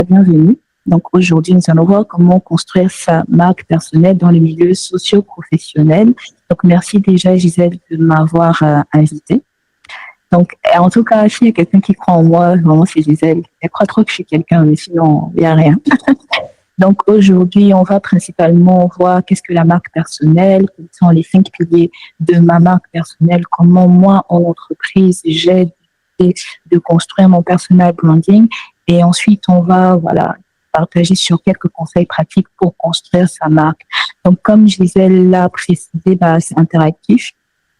Bienvenue. Donc aujourd'hui, nous allons voir comment construire sa marque personnelle dans les milieux socio-professionnels. Donc merci déjà Gisèle de m'avoir invitée. Donc en tout cas, s'il y a quelqu'un qui croit en moi, vraiment c'est Gisèle. Elle croit trop que je suis quelqu'un, mais sinon il n'y a rien. Donc aujourd'hui, on va principalement voir qu'est-ce que la marque personnelle, quels sont les 5 piliers de ma marque personnelle, comment moi en entreprise j'ai décidé de construire mon personal branding et ensuite on va partager sur quelques conseils pratiques pour construire sa marque. Donc comme je disais l'a précisé, c'est interactif.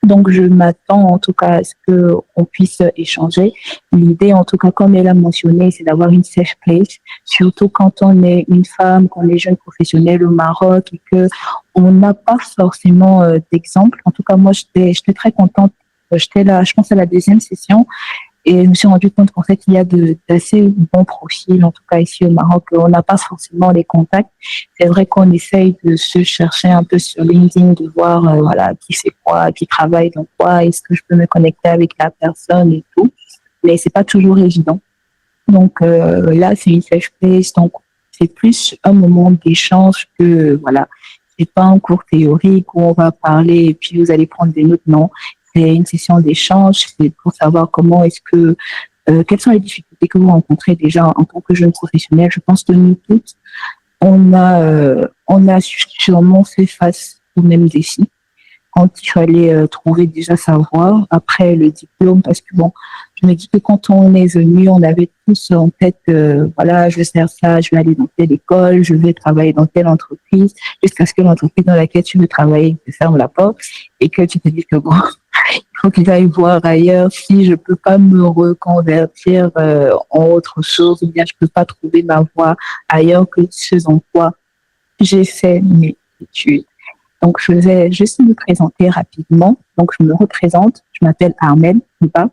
Donc, je m'attends en tout cas à ce qu'on puisse échanger. L'idée, en tout cas, comme elle a mentionné, c'est d'avoir une safe place, surtout quand on est une femme, qu'on est jeune professionnelle au Maroc et que on n'a pas forcément d'exemple. En tout cas, moi, j'étais très contente. J'étais là, je pense, à la deuxième session et je me suis rendu compte qu'en fait, il y a d'assez bons profils, en tout cas ici au Maroc. On n'a pas forcément les contacts. C'est vrai qu'on essaye de se chercher un peu sur LinkedIn, de voir qui fait quoi, qui travaille dans quoi, est-ce que je peux me connecter avec la personne et tout. Mais c'est pas toujours évident. Donc là, c'est une safe place. Donc c'est plus un moment d'échange que c'est pas un cours théorique où on va parler et puis vous allez prendre des notes. Non, c'est une session d'échange. C'est pour savoir comment est-ce que quelles sont les difficultés que vous rencontrez déjà en tant que jeune professionnel. Je pense que nous toutes, on a sûrement fait face aux mêmes défis quand il fallait trouver déjà sa voie après le diplôme, parce que bon, je me dis que quand on est venu, on avait tous en tête, je vais faire ça, je vais aller dans telle école, je vais travailler dans telle entreprise, jusqu'à ce que l'entreprise dans laquelle tu veux travailler te ferme la porte et que tu te dis que bon, il faut que j'aille voir ailleurs si je peux pas me reconvertir en autre chose, ou bien je peux pas trouver ma voie ailleurs que ce dans quoi j'ai fait mes études. Donc, je vais juste me présenter rapidement. Donc, je me représente. Je m'appelle Armelle Mba.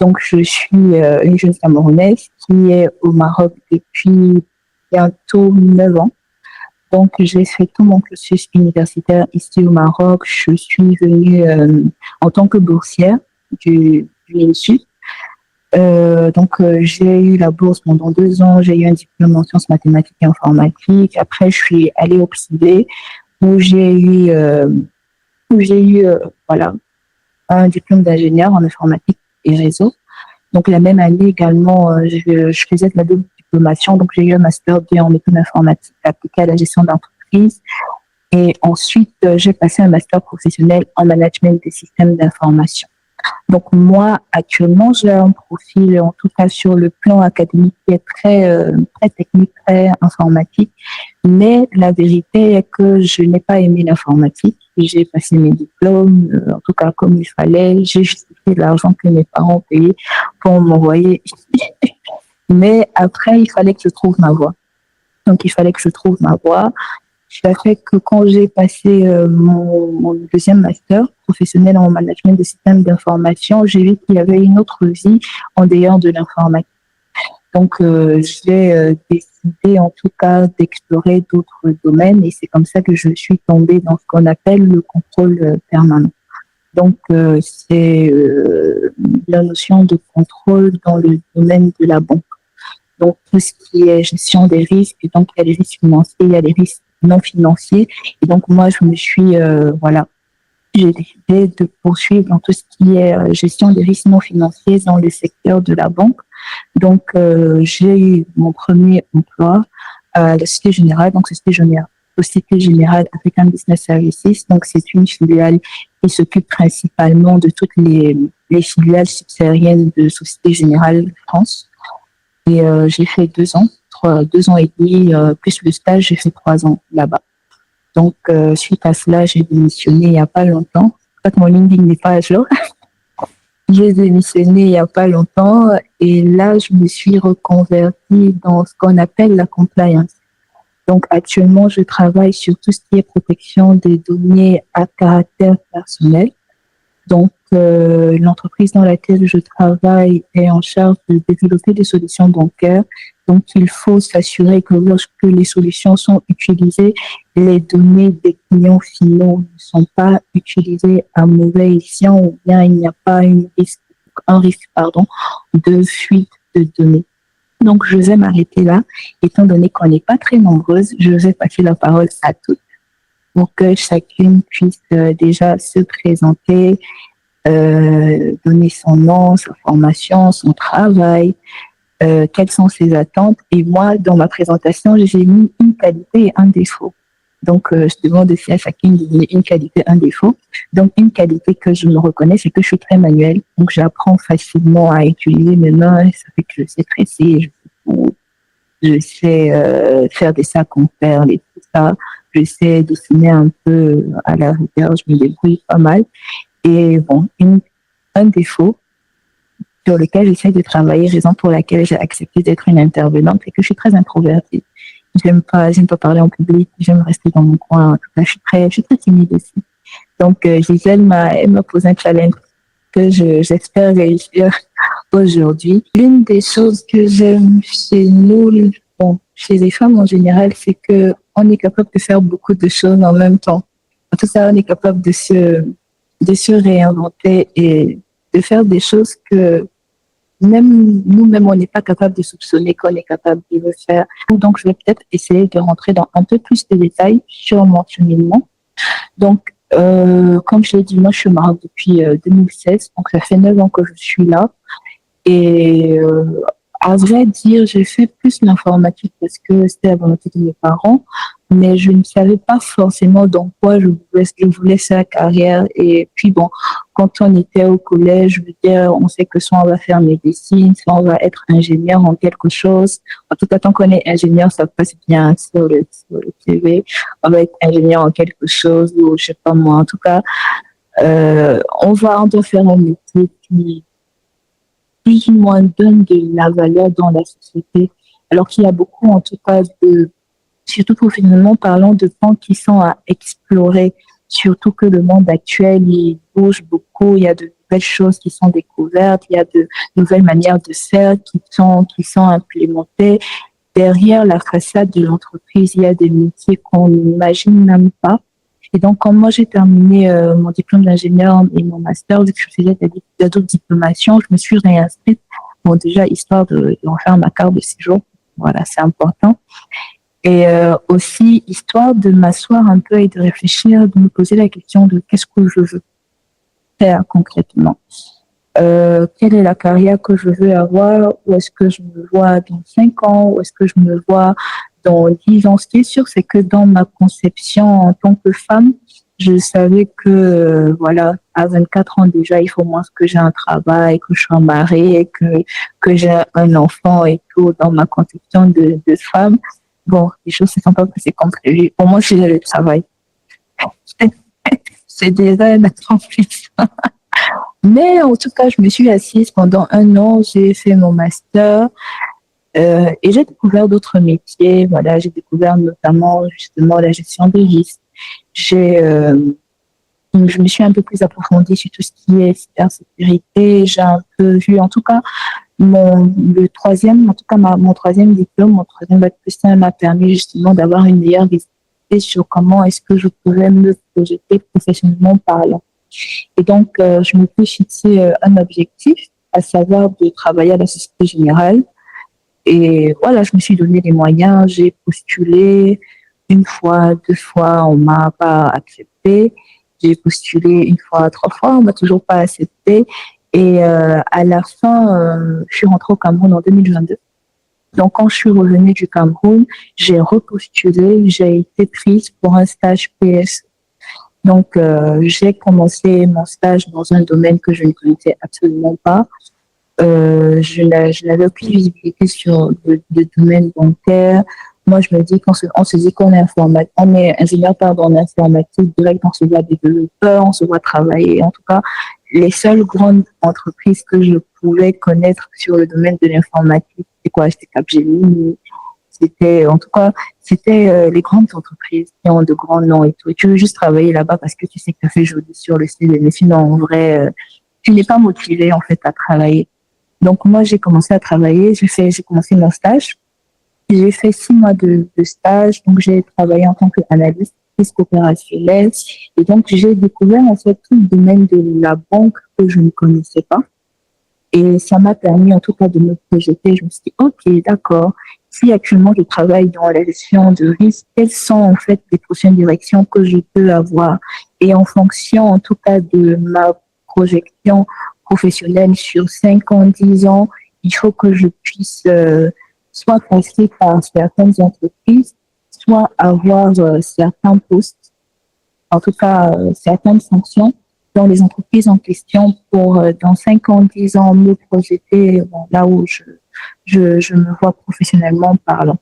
Donc, je suis une jeune Camerounaise qui est au Maroc depuis bientôt 9 ans. Donc, j'ai fait tout mon cursus universitaire ici au Maroc. Je suis venue en tant que boursière du INSUD. J'ai eu la bourse pendant 2 ans. J'ai eu un diplôme en sciences mathématiques et informatiques. Après, je suis allée au privé où j'ai eu un diplôme d'ingénieur en informatique et réseau. Donc la même année également, je faisais de la double diplomation, donc j'ai eu un master 2 en méthode informatique appliquée à la gestion d'entreprise. Et ensuite, j'ai passé un master professionnel en management des systèmes d'information. Donc moi, actuellement, j'ai un profil, en tout cas sur le plan académique, qui est très technique, très informatique. Mais la vérité est que je n'ai pas aimé l'informatique. J'ai passé mes diplômes, en tout cas comme il fallait. J'ai justifié l'argent que mes parents payaient pour m'envoyer ici. Mais après, il fallait que je trouve ma voie. Donc, il fallait que je trouve ma voie. Ça fait que quand j'ai passé mon deuxième master professionnel en management des systèmes d'information, j'ai vu qu'il y avait une autre vie en dehors de l'informatique. Donc, j'ai décidé en tout cas d'explorer d'autres domaines et c'est comme ça que je suis tombée dans ce qu'on appelle le contrôle permanent. Donc, c'est la notion de contrôle dans le domaine de la banque. Donc, tout ce qui est gestion des risques, donc il y a les risques financiers, il y a les risques non financiers. Et donc, moi, j'ai décidé de poursuivre dans tout ce qui est gestion des risques non financiers dans le secteur de la banque. Donc, j'ai eu mon premier emploi à la Société Générale, donc Société Générale African Business Services. Donc, c'est une filiale qui s'occupe principalement de toutes les filiales subsahariennes de Société Générale France. Et j'ai fait 2 ans, 2 ans et demi, plus le stage, j'ai fait 3 ans là-bas. Donc, suite à cela, j'ai démissionné il n'y a pas longtemps. En fait, mon LinkedIn n'est pas à jour. J'ai démissionné il n'y a pas longtemps et là, je me suis reconvertie dans ce qu'on appelle la compliance. Donc, actuellement, je travaille sur tout ce qui est protection des données à caractère personnel. Donc, l'entreprise dans laquelle je travaille est en charge de développer des solutions bancaires. Donc, il faut s'assurer que lorsque les solutions sont utilisées, les données des clients finaux ne sont pas utilisées à mauvais escient ou bien il n'y a pas un risque de fuite de données. Donc, je vais m'arrêter là. Étant donné qu'on n'est pas très nombreuses, je vais passer la parole à toutes pour que chacune puisse déjà se présenter, donner son nom, sa formation, son travail, quelles sont ses attentes. Et moi, dans ma présentation, j'ai mis une qualité et un défaut. Donc, je demande aussi à chacune de donner une qualité, un défaut. Donc, une qualité que je me reconnais, c'est que je suis très manuelle. Donc, j'apprends facilement à utiliser mes mains. Ça fait que je sais tresser, je sais faire des sacs en perles et tout ça. Je sais dessiner un peu à la rigueur. Je me débrouille pas mal. Et bon, un défaut sur lequel j'essaie de travailler, raison pour laquelle j'ai accepté d'être une intervenante, c'est que je suis très introvertie. J'aime pas parler en public, j'aime rester dans mon coin. En tout cas, je suis très timide aussi. Donc, Gisèle elle m'a posé un challenge que j'espère réussir aujourd'hui. L'une des choses que j'aime chez nous, bon, chez les femmes en général, c'est que on est capable de faire beaucoup de choses en même temps. En tout cas, on est capable de se réinventer et de faire des choses que même nous-mêmes, on n'est pas capable de soupçonner qu'on est capable de le faire. Donc, je vais peut-être essayer de rentrer dans un peu plus de détails sur mon cheminement. Donc, comme je l'ai dit, moi, je suis au Maroc depuis 2016, donc ça fait 9 ans que je suis là. Et à vrai dire, j'ai fait plus l'informatique parce que c'était la volonté de mes parents, mais je ne savais pas forcément dans quoi je voulais faire carrière. Et puis bon, quand on était au collège, je veux dire, on sait que soit on va faire médecine, soit on va être ingénieur en quelque chose. En tout cas, tant qu'on est ingénieur, ça passe bien sur le CV. On va être ingénieur en quelque chose ou je sais pas moi. En tout cas, on doit faire un métier qui plus ou moins donne de la valeur dans la société, alors qu'il y a beaucoup, en tout cas, surtout professionnellement parlant, de pans qui sont à explorer, surtout que le monde actuel, il bouge beaucoup, il y a de nouvelles choses qui sont découvertes, il y a de nouvelles manières de faire qui sont implémentées. Derrière la façade de l'entreprise, il y a des métiers qu'on n'imagine même pas. Et donc, quand moi j'ai terminé mon diplôme d'ingénieur et mon master, vu que je faisais d'autres diplomations, je me suis réinscrite. Bon, déjà, histoire de refaire ma carte de séjour. Voilà, c'est important. Et aussi, histoire de m'asseoir un peu et de réfléchir, de me poser la question de qu'est-ce que je veux faire concrètement. Quelle est la carrière que je veux avoir? Où est-ce que je me vois dans 5 ans? Où est-ce que je me vois dans 10 ans? Ce qui est sûr, c'est que dans ma conception en tant que femme, je savais que, voilà, à 24 ans déjà, il faut au moins que j'ai un travail, que je sois mariée, que j'ai un enfant et tout dans ma conception de femme. Bon, les choses ne se sont pas passées comme prévu. Au moins, si j'ai le travail. C'est déjà un accomplissement. Mais en tout cas, je me suis assise pendant 1 an, j'ai fait mon master et j'ai découvert d'autres métiers. Voilà, j'ai découvert notamment justement la gestion des risques. Je me suis un peu plus approfondie sur tout ce qui est cybersécurité. J'ai un peu vu, en tout cas, mon troisième diplôme, mon troisième bac plus 1 m'a permis justement d'avoir une meilleure visibilité sur comment est-ce que je pouvais me projeter professionnellement parlant. Et donc, je me suis fixé un objectif, à savoir de travailler à la Société Générale. Et voilà, je me suis donné les moyens, j'ai postulé 1 fois, 2 fois, on m'a pas accepté. J'ai postulé 1 fois, 3 fois, on m'a toujours pas accepté. Et à la fin, je suis rentrée au Cameroun en 2022. Donc, quand je suis revenue du Cameroun, j'ai repostulé, j'ai été prise pour un stage PS. Donc, j'ai commencé mon stage dans un domaine que je ne connaissais absolument pas. Je n'avais aucune visibilité sur le domaine bancaire. Moi, je me dis on se dit qu'on est on est ingénieur en informatique, direct, on se voit développeur, on se voit travailler. En tout cas, les seules grandes entreprises que je pouvais connaître sur le domaine de l'informatique, c'est quoi? C'était Capgemini. C'était les grandes entreprises qui ont de grands noms et tout. Et tu veux juste travailler là-bas parce que tu sais que tu as fait joli sur le CV. Mais sinon, en vrai, tu n'es pas motivé, en fait, à travailler. Donc, moi, j'ai commencé à travailler. J'ai commencé mon stage. J'ai fait 6 mois de stage. Donc, j'ai travaillé en tant qu'analyste risque opérationnel. Et donc, j'ai découvert, en fait, tout le domaine de la banque que je ne connaissais pas. Et ça m'a permis en tout cas de me projeter. Je me suis dit, OK, d'accord. Si actuellement je travaille dans la gestion de risque, quelles sont en fait les prochaines directions que je peux avoir? Et en fonction en tout cas de ma projection professionnelle sur 5 ans, 10 ans, il faut que je puisse soit passer par certaines entreprises, soit avoir certains postes, en tout cas certaines fonctions dans les entreprises en question pour dans 5 ans, 10 ans me projeter là où je me vois professionnellement parlant.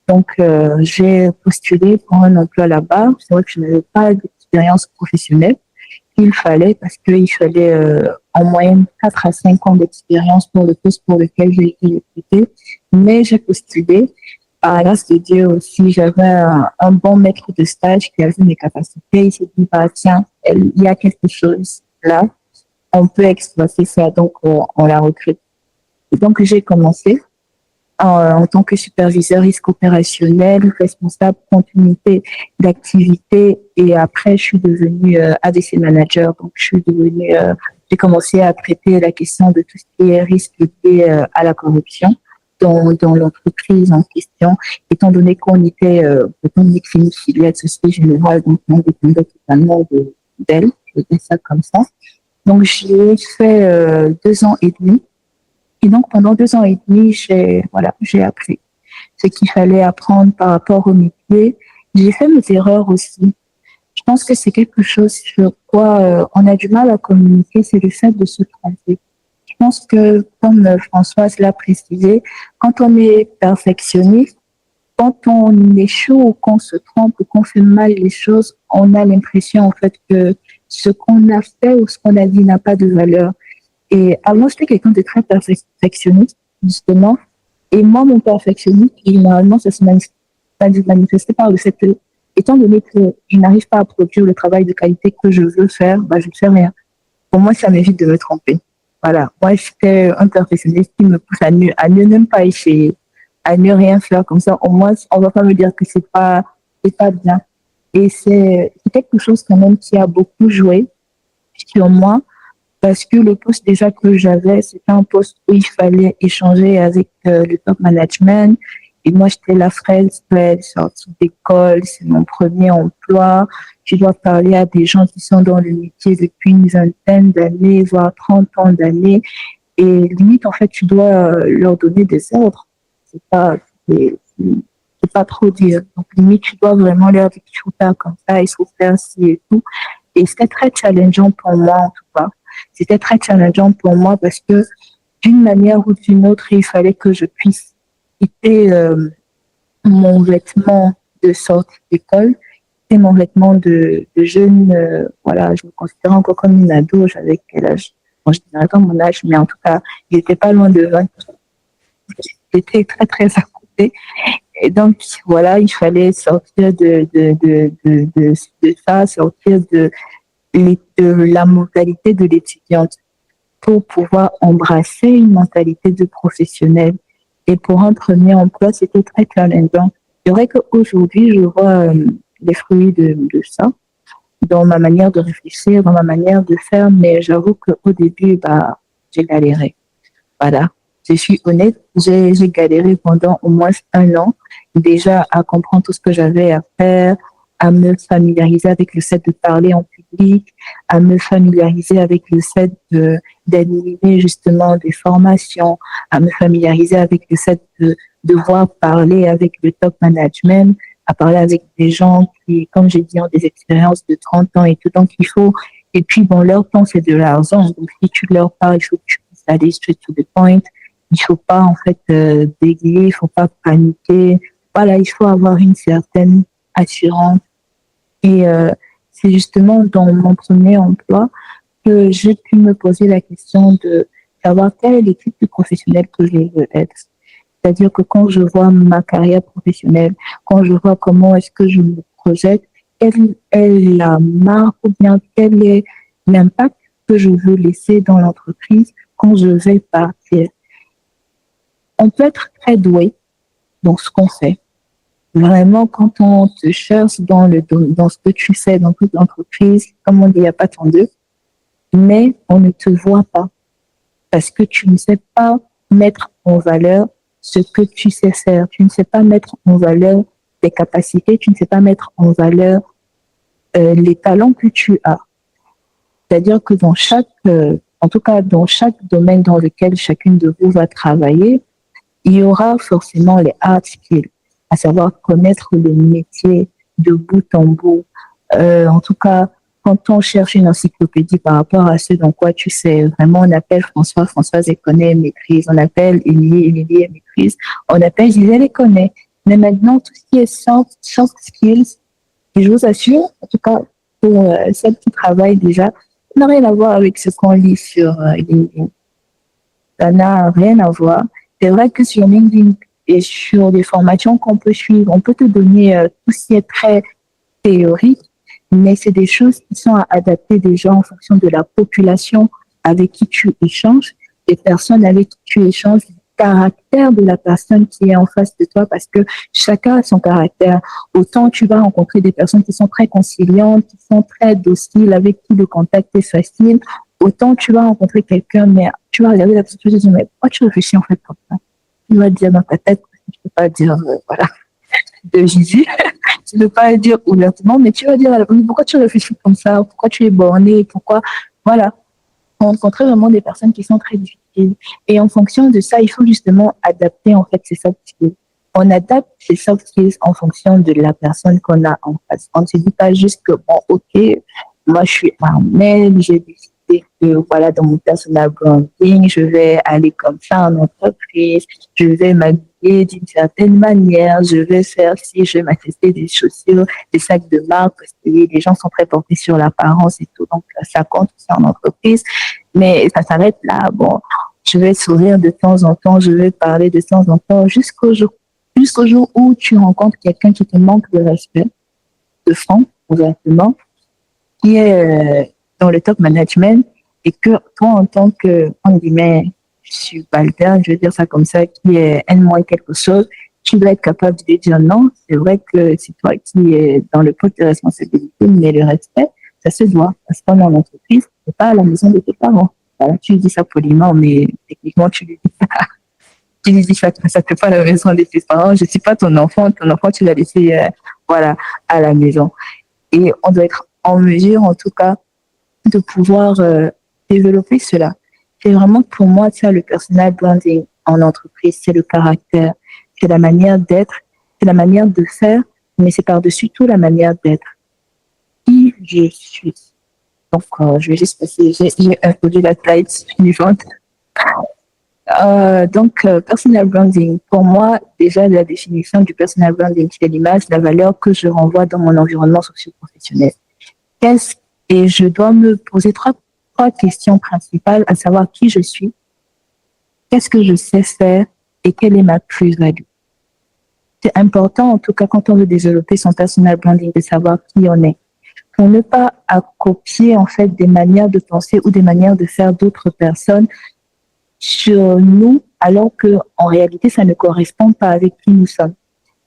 Donc, j'ai postulé pour un emploi là-bas. C'est vrai que je n'avais pas d'expérience professionnelle. Il fallait, parce qu'il fallait en moyenne 4 à 5 ans d'expérience pour le poste pour lequel j'ai été recrutée. Mais j'ai postulé. Par la grâce de Dieu aussi, j'avais un bon maître de stage qui avait mes capacités. Il s'est dit, bah, tiens, il y a quelque chose là. On peut exploiter ça. Donc, on la recrute. Et donc, j'ai commencé en tant que superviseur risque opérationnel, responsable continuité d'activité. Et après, je suis devenue ADC manager. Donc, j'ai commencé à traiter la question de tout ce qui est risque lié à la corruption dans l'entreprise en question, étant donné qu'on était, une filiale de Société Générale, donc on dépendait totalement d'elle, je dis ça comme ça. Donc, j'ai fait 2 ans et demi. Et donc, pendant 2 ans et demi, j'ai appris ce qu'il fallait apprendre par rapport au métier. J'ai fait mes erreurs aussi. Je pense que c'est quelque chose sur quoi on a du mal à communiquer, c'est le fait de se tromper. Je pense que, comme Françoise l'a précisé, quand on est perfectionniste, quand on échoue ou qu'on se trompe ou qu'on fait mal les choses, on a l'impression en fait que ce qu'on a fait ou ce qu'on a dit n'a pas de valeur. Et avant, j'étais quelqu'un de très perfectionniste, justement. Et moi, mon perfectionnisme, généralement, ça se manifestait par le fait que, étant donné que je n'arrive pas à produire le travail de qualité que je veux faire, bah, je ne fais rien. Pour moi, ça m'évite de me tromper. Voilà. Moi, j'étais un perfectionniste qui me pousse à ne même pas essayer, à ne rien faire comme ça. Au moins, on ne va pas me dire que c'est pas bien. Et c'est quelque chose quand même qui a beaucoup joué sur moi parce que le poste déjà que j'avais, c'était un poste où il fallait échanger avec le top management. Et moi, j'étais la fraîche, sortie d'école, c'est mon premier emploi. Je dois parler à des gens qui sont dans le métier depuis une vingtaine d'années, voire 30 ans d'années. Et limite, en fait, tu dois leur donner des ordres. C'est pas, c'est, c'est pas trop dire. Donc, limite, tu dois vraiment leur dire qu'il faut faire comme ça, il faut faire ci et tout. Et c'était très challengeant pour moi, en tout cas. C'était très challengeant pour moi parce que d'une manière ou d'une autre, il fallait que je puisse quitter mon vêtement de sortie d'école et mon vêtement de jeune. Voilà, je me considère encore comme une ado. J'avais quel âge? Bon, je dirais pas mon âge, mais en tout cas, il n'était pas loin de 20. J'étais très, très à côté. Et donc, voilà, il fallait sortir de ça, sortir de la mentalité de l'étudiante pour pouvoir embrasser une mentalité de professionnel. Et pour un premier emploi, c'était très challengeant. C'est vrai qu'aujourd'hui, je vois les fruits de ça dans ma manière de réfléchir, dans ma manière de faire, mais j'avoue qu'au début, bah, j'ai galéré. Voilà. Je suis honnête, j'ai galéré pendant au moins 1 an, déjà à comprendre tout ce que j'avais à faire, à me familiariser avec le fait de parler en public, à me familiariser avec le fait d'animer justement des formations, à me familiariser avec le fait de devoir parler avec le top management, à parler avec des gens qui, comme j'ai dit, ont des expériences de 30 ans et tout. Donc, il faut, et puis bon, leur temps, c'est de l'argent. Donc, si tu leur parles, il faut que tu puisses aller straight to the point. Il faut pas, en fait, bégayer, il faut pas paniquer. Voilà, il faut avoir une certaine assurance. Et c'est justement dans mon premier emploi que j'ai pu me poser la question de savoir quel est le type de professionnel que je veux être. C'est-à-dire que quand je vois ma carrière professionnelle, quand je vois comment est-ce que je me projette, quelle est la marque ou bien quel est l'impact que je veux laisser dans l'entreprise quand je vais partir. On peut être très doué dans ce qu'on fait. Vraiment, quand on te cherche dans ce que tu fais dans toute l'entreprise, comme on dit, il n'y a pas tant d'eux, mais on ne te voit pas. parce que tu ne sais pas mettre en valeur ce que tu sais faire. Tu ne sais pas mettre en valeur tes capacités, tu ne sais pas mettre en valeur les talents que tu as. C'est-à-dire que en tout cas dans chaque domaine dans lequel chacune de vous va travailler, il y aura forcément les hard skills, à savoir connaître le métier de bout en bout. En tout cas, quand on cherche une encyclopédie par rapport à ce dans quoi tu sais, vraiment, on appelle François, Françoise, elle connaît, elle maîtrise. On appelle Émilie, Émilie, elle maîtrise. On appelle Gisèle, elle connaît. Mais maintenant, tout ce qui est soft skills, et je vous assure, en tout cas, pour celles qui travaillent déjà, ça n'a rien à voir avec ce qu'on lit sur LinkedIn. Ça n'a rien à voir. C'est vrai que sur LinkedIn et sur des formations qu'on peut suivre, on peut te donner tout ce qui est très théorique, mais c'est des choses qui sont à adapter déjà en fonction de la population avec qui tu échanges, des personnes avec qui tu échanges, du caractère de la personne qui est en face de toi, parce que chacun a son caractère. Autant tu vas rencontrer des personnes qui sont très conciliantes, qui sont très dociles, avec qui le contact est facile, autant tu vas rencontrer quelqu'un, mais tu vas regarder la personne, tu vas dire, mais pourquoi tu réfléchis en fait comme ça? Tu vas dire dans ta tête, tu peux pas dire, voilà, de Jésus. Tu ne peux pas le dire ouvertement, mais tu vas dire à la personne, pourquoi tu réfléchis comme ça? Pourquoi tu es borné? Pourquoi? Voilà. On rencontrait vraiment des personnes qui sont très difficiles. Et en fonction de ça, il faut justement adapter, en fait, ces soft skills. On adapte ces soft skills en fonction de la personne qu'on a en face. On ne se dit pas juste que, bon, OK, moi, je suis Armelle, j'ai décidé que, voilà, dans mon personal branding, je vais aller comme ça en entreprise, je vais m'habiller d'une certaine manière, je vais faire si je vais m'attester des chaussures, des sacs de marque, parce que les gens sont très portés sur l'apparence et tout, donc ça compte aussi en entreprise, mais ça s'arrête là. Bon, je vais sourire de temps en temps, je vais parler de temps en temps, jusqu'au jour où tu rencontres quelqu'un qui te manque de respect, de fond, ouvertement, qui est dans le top management et que toi, en tant que, en guillemets, subalterne, je veux dire ça comme ça, qui est N- quelque chose, tu dois être capable de dire non. C'est vrai que c'est toi qui es dans le poste de responsabilité, mais le respect, ça se doit. Parce qu'on est en entreprise, c'est pas à la maison de tes parents. Voilà, tu dis ça poliment, mais techniquement, tu lui dis ça, ça fait pas à la maison de tes parents. Je suis pas ton enfant, tu l'as laissé, voilà, à la maison. Et on doit être en mesure, en tout cas, de pouvoir développer cela. C'est vraiment pour moi ça le personal branding en entreprise, c'est le caractère, c'est la manière d'être, c'est la manière de faire, mais c'est par-dessus tout la manière d'être. Qui je suis. Donc, je vais juste passer, j'ai introduit la slide suivante. Personal branding, pour moi, déjà la définition du personal branding, c'est l'image, la valeur que je renvoie dans mon environnement socio-professionnel. Qu'est-ce Et je dois me poser trois questions principales, à savoir qui je suis, qu'est-ce que je sais faire et quelle est ma plus-value. C'est important, en tout cas, quand on veut développer son personal branding, de savoir qui on est, pour ne pas copier en fait des manières de penser ou des manières de faire d'autres personnes sur nous, alors que en réalité, ça ne correspond pas avec qui nous sommes.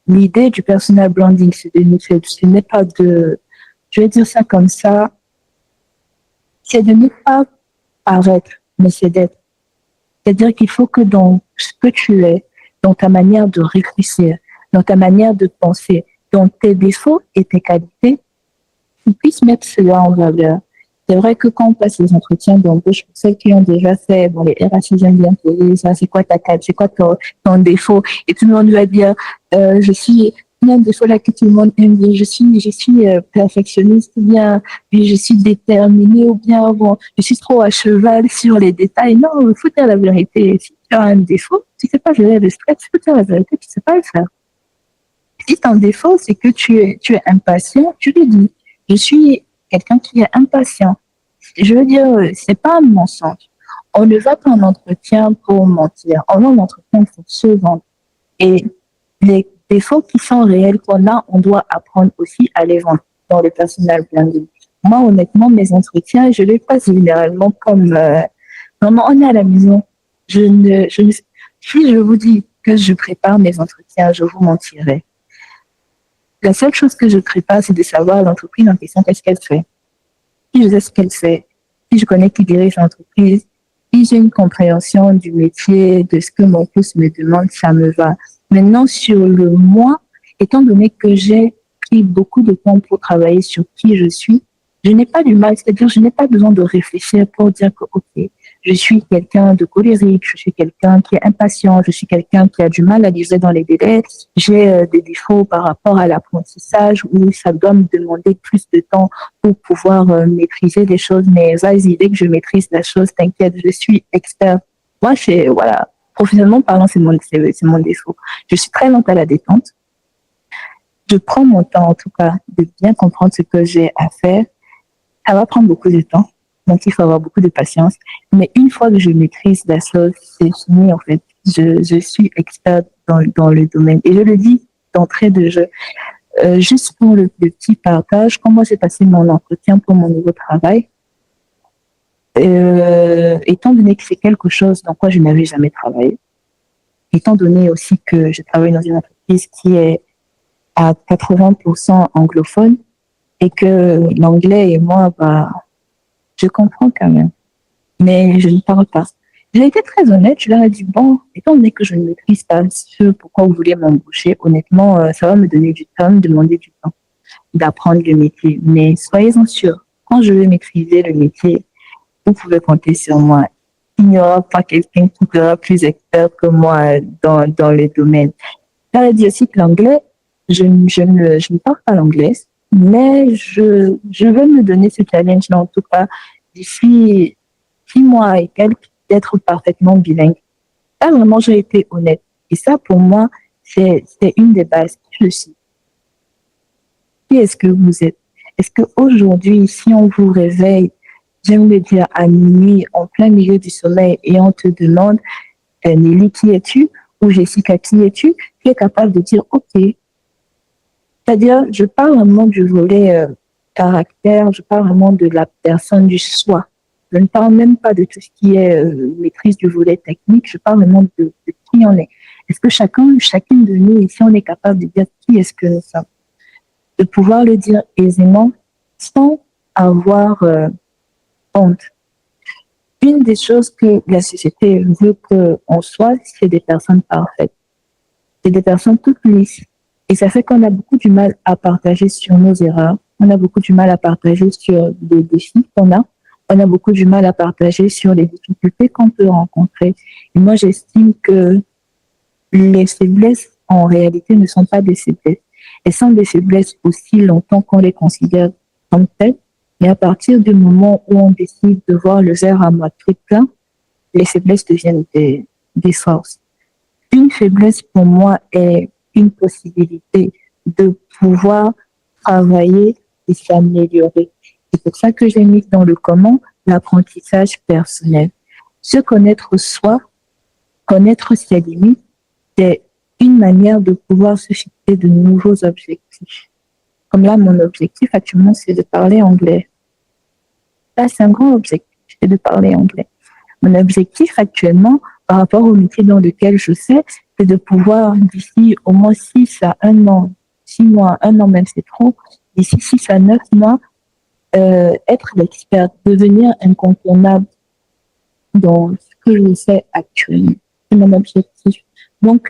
L'idée du personal branding, ce n'est pas de, je vais dire ça comme ça, c'est de ne pas paraître, mais c'est d'être. C'est-à-dire qu'il faut que dans ce que tu es, dans ta manière de réfléchir, dans ta manière de penser, dans tes défauts et tes qualités, tu puisses mettre cela en valeur. C'est vrai que quand on passe les entretiens d'embauche, pour celles qui ont déjà fait, bon, les RH, ils aiment bien poser ça, c'est quoi ta qualité, c'est quoi ton défaut, et tout le monde va dire, je suis, il y a un défaut là que tout le monde aime bien, je suis perfectionniste, ou bien, je suis déterminée, ou bien, bon, je suis trop à cheval sur les détails. Non, il faut dire la vérité. Si tu as un défaut, tu ne sais pas gérer le stress, il faut dire la vérité, tu ne sais pas le faire. Si ton défaut, c'est que tu es impatient, tu lui dis, je suis quelqu'un qui est impatient. Je veux dire, c'est pas un mensonge. On ne va pas en entretien pour mentir. On va en entretien pour se vendre. Et les défauts qui sont réels qu'on a, on doit apprendre aussi à les vendre dans le personal branding. Moi, honnêtement, mes entretiens, je les passe généralement comme, vraiment, on est à la maison. Si je vous dis que je prépare mes entretiens, je vous mentirai. La seule chose que je prépare, c'est de savoir l'entreprise en question, qu'est-ce qu'elle fait. Si je sais ce qu'elle fait, si je connais qui dirige l'entreprise, Si j'ai une compréhension du métier, de ce que mon poste me demande, ça me va. Maintenant, sur le moi, étant donné que j'ai pris beaucoup de temps pour travailler sur qui je suis, je n'ai pas du mal, c'est-à-dire je n'ai pas besoin de réfléchir pour dire que, OK, je suis quelqu'un de colérique, je suis quelqu'un qui est impatient, je suis quelqu'un qui a du mal à livrer dans les délais, j'ai des défauts par rapport à l'apprentissage où ça doit me demander plus de temps pour pouvoir maîtriser des choses. Mais vas-y, dès que je maîtrise la chose, t'inquiète, je suis expert. Moi, voilà, professionnellement parlant, c'est mon défaut. Je suis très lente à la détente. Je prends mon temps, en tout cas, de bien comprendre ce que j'ai à faire. Ça va prendre beaucoup de temps. Donc, il faut avoir beaucoup de patience. Mais une fois que je maîtrise la chose, c'est fini, en fait. Je suis expert dans le domaine. Et je le dis d'entrée de jeu. Juste pour le petit partage, comment s'est passé mon entretien pour mon nouveau travail, étant donné que c'est quelque chose dans quoi je n'avais jamais travaillé, étant donné aussi que je travaille dans une entreprise qui est à 80% anglophone et que l'anglais et moi, bah, je comprends quand même, mais je ne parle pas. J'ai été très honnête, je leur ai dit, bon, étant donné que je ne maîtrise pas ce pourquoi vous voulez m'embaucher, honnêtement, ça va me donner du temps, me demander du temps d'apprendre le métier. Mais soyez-en sûrs, quand je vais maîtriser le métier, vous pouvez compter sur moi. Il n'y aura pas quelqu'un qui sera plus expert que moi dans le domaine. Ça veut dire aussi que l'anglais, je ne parle pas l'anglais, mais je veux me donner ce challenge-là, en tout cas, d'ici 6 mois et quelques, d'être parfaitement bilingue. Là, vraiment, j'ai été honnête. Et ça, pour moi, c'est une des bases. Qui je suis? Qui est-ce que vous êtes? Est-ce qu'aujourd'hui, si on vous réveille, j'aime le dire à minuit, en plein milieu du sommeil, et on te demande, Nelly, qui es-tu? Ou Jessica, qui es-tu? Tu es capable de dire, OK. C'est-à-dire, je parle vraiment du volet caractère, je parle vraiment de la personne, du soi. Je ne parle même pas de tout ce qui est maîtrise du volet technique, je parle vraiment de qui on est. Est-ce que chacune de nous, ici, on est capable de dire qui est-ce que nous sommes? De pouvoir le dire aisément sans avoir honte. Une des choses que la société veut qu'on soit, c'est des personnes parfaites. C'est des personnes toutes lisses. Et ça fait qu'on a beaucoup du mal à partager sur nos erreurs. On a beaucoup du mal à partager sur les défis qu'on a. On a beaucoup du mal à partager sur les difficultés qu'on peut rencontrer. Et moi, j'estime que les faiblesses, en réalité, ne sont pas des faiblesses. Elles sont des faiblesses aussi longtemps qu'on les considère comme telles. Et à partir du moment où on décide de voir le verre à moitié plein, les faiblesses deviennent des forces. Une faiblesse pour moi est une possibilité de pouvoir travailler et s'améliorer. C'est pour ça que j'ai mis dans le comment l'apprentissage personnel. Se connaître soi, connaître ses limites, c'est une manière de pouvoir se fixer de nouveaux objectifs. Comme là, mon objectif actuellement, c'est de parler anglais. Ça, c'est un grand objectif, c'est de parler anglais. Mon objectif actuellement, par rapport au métier dans lequel je sais, c'est de pouvoir, d'ici au moins 6 à 1 an, 6 mois, 1 an même c'est trop, d'ici 6 à 9 mois, être l'expert, devenir incontournable dans ce que je fais actuellement. C'est mon objectif. Donc,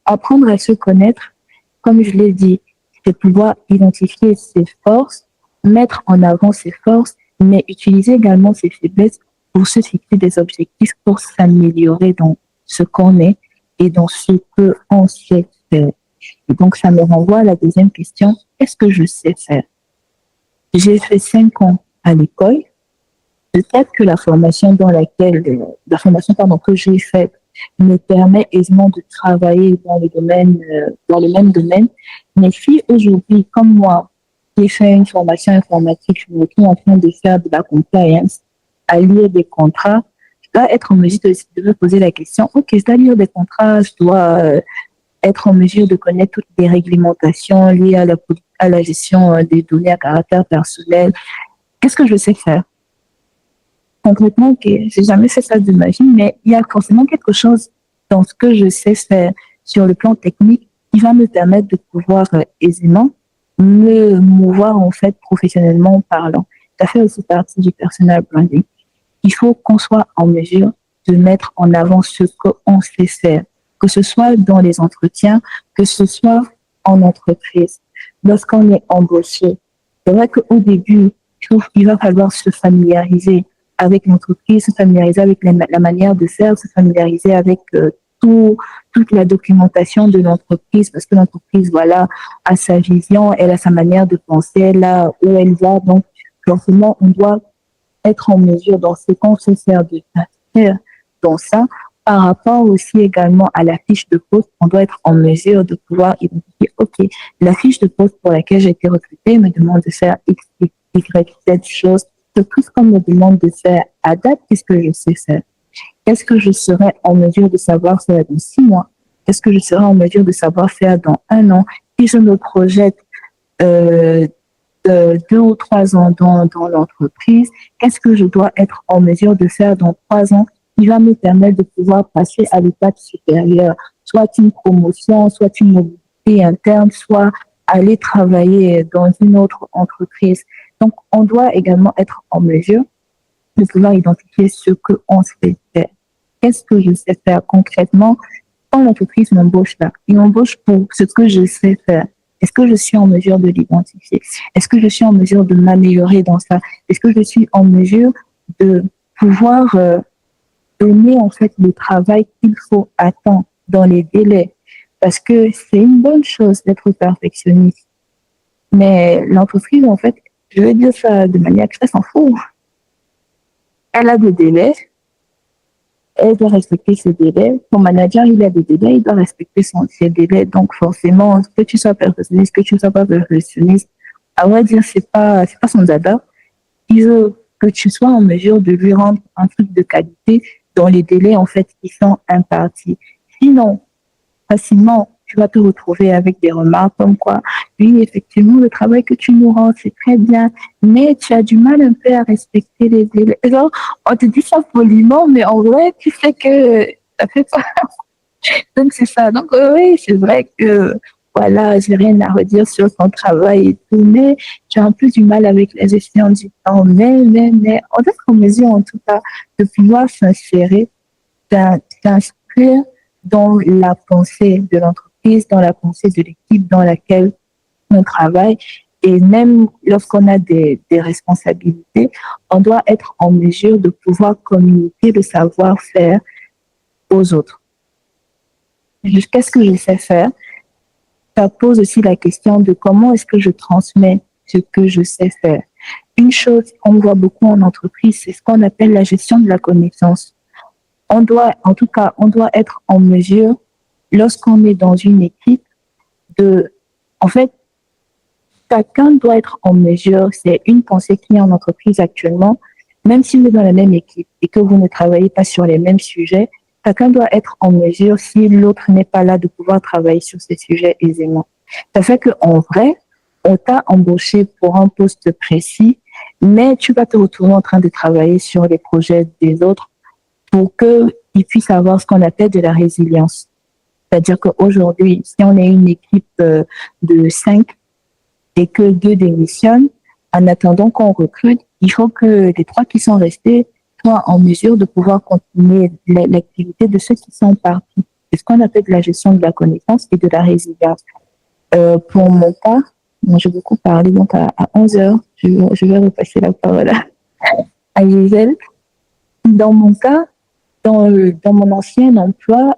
apprendre à se connaître, comme je l'ai dit, c'est pouvoir identifier ses forces, mettre en avant ses forces, mais utiliser également ses faiblesses pour se fixer des objectifs, pour s'améliorer dans ce qu'on est et dans ce qu'on sait faire. Et donc, ça me renvoie à la deuxième question. Qu'est-ce que je sais faire? J'ai fait 5 ans à l'école. Peut-être que la formation que j'ai faite me permet aisément de travailler dans le même domaine. Mais si aujourd'hui, comme moi, j'ai fait une formation informatique, je me retrouve en train de faire de la compliance, à lire des contrats, je dois être en mesure de me poser la question, OK, je dois lire des contrats, je dois être en mesure de connaître toutes les réglementations liées à la gestion des données à caractère personnel. Qu'est-ce que je sais faire? Concrètement, OK, j'ai jamais fait ça de ma vie, mais il y a forcément quelque chose dans ce que je sais faire sur le plan technique qui va me permettre de pouvoir aisément me mouvoir en fait professionnellement parlant. Ça fait aussi partie du personal branding. il faut qu'on soit en mesure de mettre en avant ce qu'on sait faire, que ce soit dans les entretiens, que ce soit en entreprise. Lorsqu'on est embauché, c'est vrai qu'au début, je trouve qu'il va falloir se familiariser avec l'entreprise, se familiariser avec la manière de faire, se familiariser avec tout, toute la documentation de l'entreprise, parce que l'entreprise, voilà, a sa vision, elle a sa manière de penser, là où elle va. Donc, forcément, on doit être en mesure dans ce qu'on sait faire de faire dans ça. Par rapport aussi également à la fiche de poste, on doit être en mesure de pouvoir identifier, OK, la fiche de poste pour laquelle j'ai été recrutée me demande de faire X, Y, Z choses. Tout ce qu'on me demande de faire à date, qu'est-ce que je sais faire? Qu'est-ce que je serai en mesure de savoir faire dans 6 mois? Qu'est-ce que je serai en mesure de savoir faire dans 1 an? Si je me projette euh, de 2 ou 3 ans dans l'entreprise, qu'est-ce que je dois être en mesure de faire dans 3 ans qui va me permettre de pouvoir passer à l'étape supérieure, soit une promotion, soit une mobilité interne, soit aller travailler dans une autre entreprise. Donc, on doit également être en mesure de pouvoir identifier ce qu'on sait faire. Qu'est-ce que je sais faire concrètement quand l'entreprise m'embauche là? Il m'embauche pour ce que je sais faire. Est-ce que je suis en mesure de l'identifier? Est-ce que je suis en mesure de m'améliorer dans ça? Est-ce que je suis en mesure de pouvoir donner en fait le travail qu'il faut à temps dans les délais? Parce que c'est une bonne chose d'être perfectionniste. Mais l'entreprise, en fait, je vais dire ça de manière très s'en fout. Elle a des délais, elle doit respecter ses délais. Ton manager, il a des délais, il doit respecter ses délais. Donc, forcément, que tu sois perfectionniste, que tu ne sois pas perfectionniste, à vrai dire, c'est pas son dada. Il veut que tu sois en mesure de lui rendre un truc de qualité dans les délais, en fait, qui sont impartis. Sinon, facilement, tu vas te retrouver avec des remarques comme quoi, oui, effectivement, le travail que tu nous rends, c'est très bien, mais tu as du mal un peu à respecter les délais. Alors, on te dit ça poliment, mais en vrai, tu sais que ça fait pas. Donc, c'est ça. Donc, oui, c'est vrai que, voilà, j'ai rien à redire sur son travail et tout, mais tu as un peu du mal avec la gestion du temps. Mais, on doit être en mesure, en tout cas, de pouvoir s'insérer, s'inscrire dans la pensée de l'entreprise, dans la pensée de l'équipe dans laquelle on travaille. Et même lorsqu'on a des responsabilités, on doit être en mesure de pouvoir communiquer le savoir-faire aux autres. Qu'est-ce que je sais faire? Ça pose aussi la question de comment est-ce que je transmets ce que je sais faire. Une chose qu'on voit beaucoup en entreprise, c'est ce qu'on appelle la gestion de la connaissance. On doit, en tout cas, on doit être en mesure, lorsqu'on est dans une équipe, en fait, chacun doit être en mesure, c'est une pensée qui est en entreprise actuellement, même si vous êtes dans la même équipe et que vous ne travaillez pas sur les mêmes sujets, chacun doit être en mesure, si l'autre n'est pas là, de pouvoir travailler sur ces sujets aisément. Ça fait qu'en vrai, on t'a embauché pour un poste précis, mais tu vas te retrouver en train de travailler sur les projets des autres pour qu'ils puissent avoir ce qu'on appelle de la résilience. C'est-à-dire qu'aujourd'hui, si on est une équipe de 5 et que 2 démissionnent, en attendant qu'on recrute, il faut que les 3 qui sont restés soient en mesure de pouvoir continuer l'activité de ceux qui sont partis. C'est ce qu'on appelle de la gestion de la connaissance et de la résilience. Pour mon cas, moi, j'ai beaucoup parlé, donc à 11 heures, je vais repasser la parole à Gisèle. Dans mon cas, dans mon ancien emploi,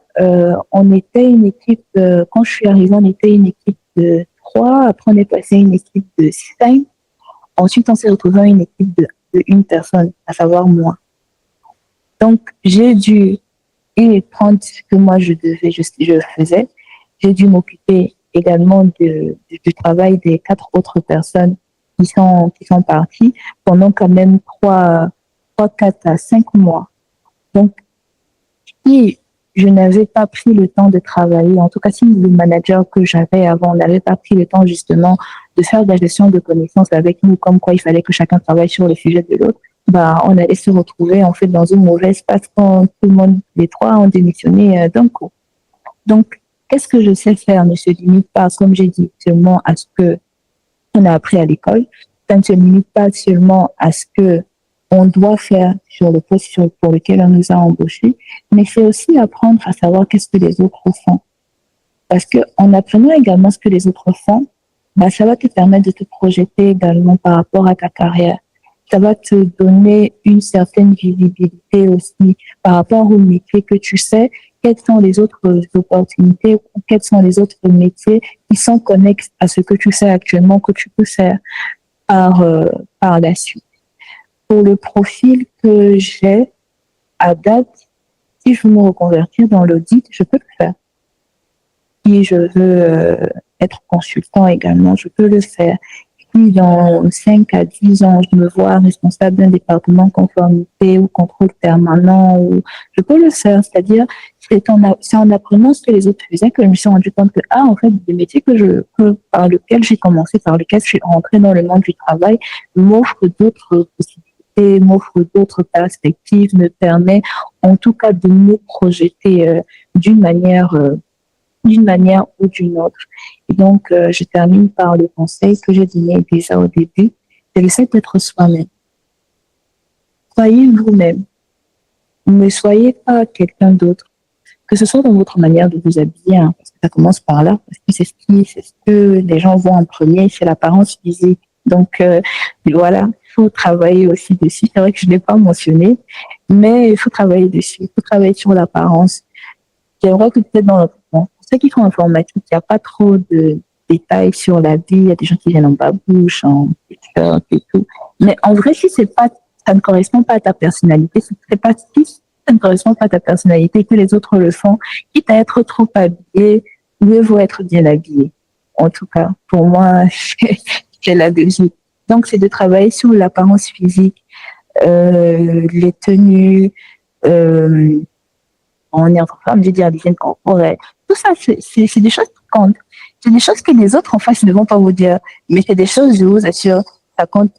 on était une équipe, quand je suis arrivée, on était une équipe de 3, après on est passé à une équipe de 5, ensuite on s'est retrouvé à une équipe de une personne, à savoir moi. Donc j'ai dû prendre ce que moi je faisais, j'ai dû m'occuper également du travail des 4 autres personnes qui sont parties pendant quand même 3, 4 à 5 mois. Donc, si je n'avais pas pris le temps de travailler, en tout cas si le manager que j'avais avant n'avait pas pris le temps justement de faire de la gestion de connaissances avec nous, comme quoi il fallait que chacun travaille sur le sujet de l'autre, bah, on allait se retrouver en fait dans une mauvaise passe quand tout le monde, les 3 ont démissionné d'un coup. Donc, qu'est-ce que je sais faire ne se limite pas, comme j'ai dit, seulement à ce que on a appris à l'école. Ça ne se limite pas seulement à ce que on doit faire sur le poste pour lequel on nous a embauchés, mais c'est aussi apprendre à savoir qu'est-ce que les autres font. Parce que en apprenant également ce que les autres font, bah, ça va te permettre de te projeter également par rapport à ta carrière. Ça va te donner une certaine visibilité aussi par rapport au métier que tu sais, quelles sont les autres opportunités ou quels sont les autres métiers qui sont connexes à ce que tu sais actuellement, que tu peux faire par, par la suite. Pour le profil que j'ai à date, si je veux me reconvertir dans l'audit, je peux le faire. Si je veux être consultant également, je peux le faire. Si dans 5 à 10 ans, je me vois responsable d'un département conformité ou contrôle permanent, ou je peux le faire. C'est-à-dire, c'est en apprenant ce que les autres faisaient que je me suis rendu compte que, en fait, les métiers par lesquels j'ai commencé, par lesquels je suis rentrée dans le monde du travail, m'offrent d'autres possibilités, m'offrent d'autres perspectives, me permet en tout cas de me projeter d'une manière ou d'une autre. Et donc, je termine par le conseil que j'ai donné déjà au début, c'est le fait d'être soi-même. Soyez vous-même. Ne soyez pas quelqu'un d'autre. Que ce soit dans votre manière de vous habiller, hein, parce que ça commence par là, parce que c'est ce que les gens voient en premier, c'est l'apparence physique. Donc, voilà, il faut travailler aussi dessus. C'est vrai que je ne l'ai pas mentionné, mais il faut travailler dessus. Il faut travailler sur l'apparence. C'est vrai que peut-être dans notre pour ceux qui font informatique, il n'y a pas trop de détails sur la vie. Il y a des gens qui viennent en babouche, en t-shirt et tout. Mais en vrai, si c'est pas, ça ne correspond pas à ta personnalité, si ça ne correspond pas à ta personnalité, que les autres le font, quitte à être trop habillé, mieux vaut être bien habillé. En tout cas, pour moi, c'est la logique. Donc, c'est de travailler sur l'apparence physique, les tenues, on est en train de dire l'hygiène corporelle. Tout ça, c'est des choses qui comptent. C'est des choses que les autres en face ne vont pas vous dire. Mais c'est des choses, je vous assure, ça compte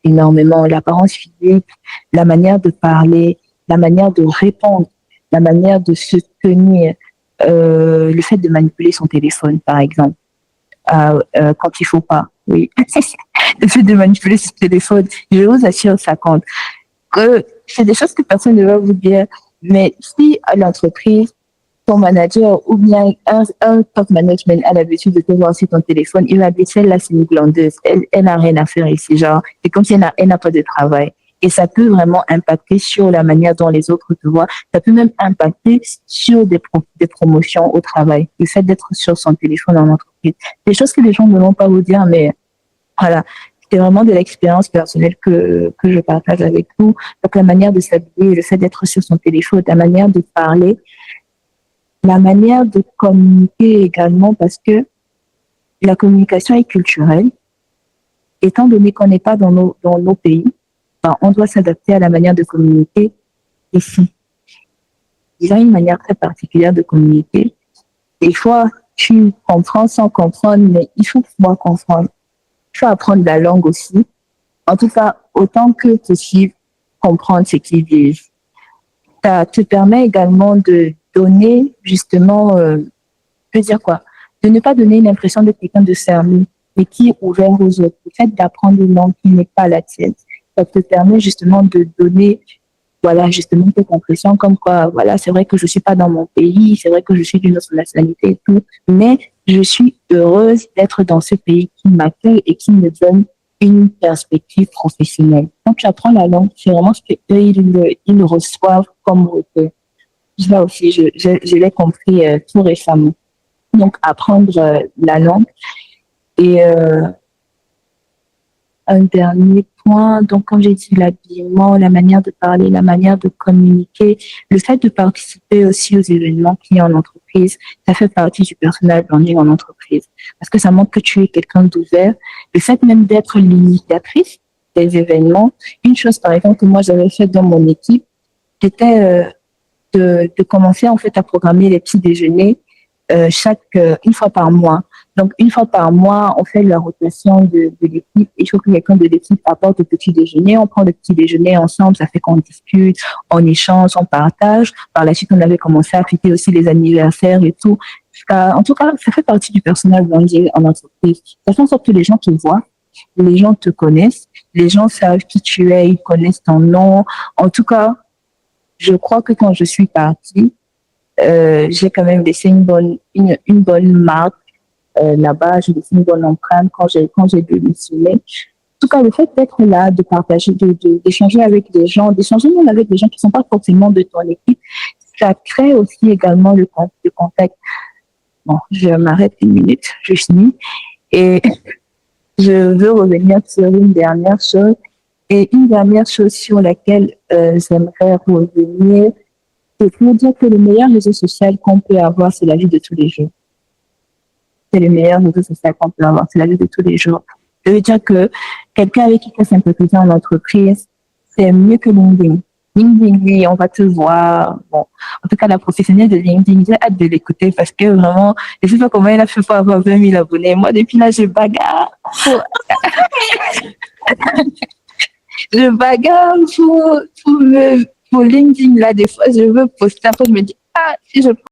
énormément. L'apparence physique, la manière de parler, la manière de répondre, la manière de se tenir, le fait de manipuler son téléphone, par exemple, quand il faut pas. Oui. Le fait de manipuler son téléphone, je vous assure, ça compte. Que c'est des choses que personne ne va vous dire. Mais si à l'entreprise, ton manager ou bien un top management a l'habitude de te voir sur ton téléphone, il va dire celle-là, c'est une glandeuse. Elle n'a rien à faire ici. Genre, c'est comme si elle n'a pas de travail. Et ça peut vraiment impacter sur la manière dont les autres te voient. Ça peut même impacter sur des promotions au travail. Le fait d'être sur son téléphone en entreprise. Des choses que les gens ne vont pas vous dire, mais voilà. C'est vraiment de l'expérience personnelle que je partage avec vous. Donc, la manière de s'habiller, le fait d'être sur son téléphone, la manière de parler, la manière de communiquer également, parce que la communication est culturelle. Étant donné qu'on n'est pas dans nos pays, on doit s'adapter à la manière de communiquer ici. Ils ont une manière très particulière de communiquer. Des fois, tu comprends sans comprendre, mais il faut pouvoir comprendre. Il faut apprendre la langue aussi. En tout cas, autant que possible, comprendre ce qu'ils disent. Ça te permet également de donner, justement, je veux dire quoi, de ne pas donner l'impression de quelqu'un de fermé, mais qui est ouvert aux autres. Le fait d'apprendre une langue qui n'est pas la tienne, ça te permet justement de donner, voilà, justement, cette impression comme quoi, voilà, c'est vrai que je suis pas dans mon pays, c'est vrai que je suis d'une autre nationalité et tout, mais je suis heureuse d'être dans ce pays qui m'accueille et qui me donne une perspective professionnelle. Quand tu apprends la langue, c'est vraiment ce qu'eux, ils reçoivent comme retour. Ça aussi, je l'ai compris tout récemment. Donc, apprendre la langue. Et un dernier point, donc comme j'ai dit, l'habillement, la manière de parler, la manière de communiquer, le fait de participer aussi aux événements qu'il y a en entreprise, ça fait partie du personnel branding en entreprise. Parce que ça montre que tu es quelqu'un d'ouvert. Le fait même d'être l'initiatrice des événements, une chose par exemple que moi j'avais fait dans mon équipe, c'était de commencer en fait à programmer les petits déjeuners une fois par mois. Donc, une fois par mois, on fait la rotation de l'équipe. Il faut que quelqu'un de l'équipe apporte le petit déjeuner. On prend le petit déjeuner ensemble. Ça fait qu'on discute, on échange, on partage. Par la suite, on avait commencé à fêter aussi les anniversaires et tout. En tout cas, ça fait partie du personnel branding en entreprise. Ça fait en sorte que les gens te voient, les gens te connaissent, les gens savent qui tu es, ils connaissent ton nom. En tout cas, je crois que quand je suis partie, j'ai quand même laissé une bonne marque là-bas. J'ai laissé une bonne empreinte quand j'ai démissionné. En tout cas, le fait d'être là, de partager, d'échanger avec des gens, d'échanger même avec des gens qui ne sont pas forcément de ton équipe, ça crée aussi également le contact. Bon, je m'arrête une minute, je finis. Et je veux revenir sur une dernière chose. Et une dernière chose sur laquelle j'aimerais revenir, c'est pour dire que le meilleur réseau social qu'on peut avoir, c'est la vie de tous les jours. C'est le meilleur réseau social qu'on peut avoir, c'est la vie de tous les jours. Je veux dire que quelqu'un avec qui tu as sympathisé en entreprise, c'est mieux que LinkedIn. LinkedIn, oui, on va te voir. Bon, en tout cas, la professionnelle de LinkedIn, j'ai hâte de l'écouter parce que vraiment, je ne sais pas comment elle a fait pour avoir 20 000 abonnés. Moi, depuis là, je bagarre. Je bagarre pour LinkedIn. Là, des fois, je veux poster. Après, je me dis, ah, si je